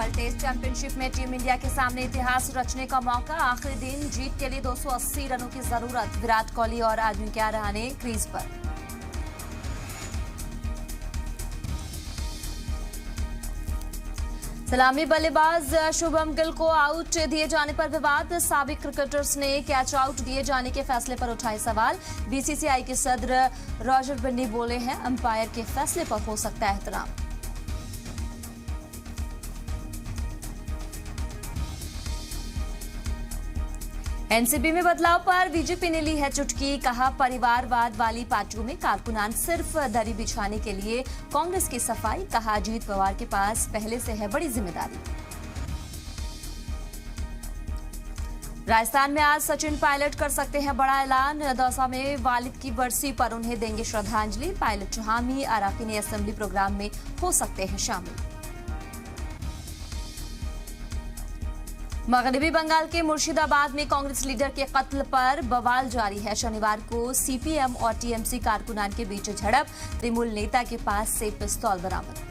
World test championship में team India के सामने इतिहास रचने का मौका। आखिरी दिन जीत के लिए 280 रनों की जरूरत। विराट कोहली और अजिंक्य रहाणे क्रीज पर। सलामी बल्लेबाज शुभम गिल को आउट दिए जाने पर विवाद। साबिक क्रिकेटर्स ने कैच आउट दिए जाने के फैसले पर उठाए सवाल। बीसीसीआई के सदर रॉजर बिन्नी बोले हैं, अंपायर के फैसले पर हो सकता है एहतराम। एनसीपी में बदलाव पर बीजेपी ने ली है चुटकी। कहा, परिवारवाद वाली पार्टियों में कारकुनान सिर्फ दरी बिछाने के लिए कांग्रेस की सफाई। कहा, अजीत पवार के पास पहले से है बड़ी जिम्मेदारी। राजस्थान में आज सचिन पायलट कर सकते हैं बड़ा ऐलान। दौसा में वालिद की बरसी पर उन्हें देंगे श्रद्धांजलि। पायलट हामी अराफिनी असेंबली प्रोग्राम में हो सकते हैं शामिल। मगरबी बंगाल के मुर्शिदाबाद में कांग्रेस लीडर के कत्ल पर बवाल जारी है। शनिवार को सीपीएम और टीएमसी कारकुनान के बीच झड़प। तृणमूल नेता के पास से पिस्तौल बरामद।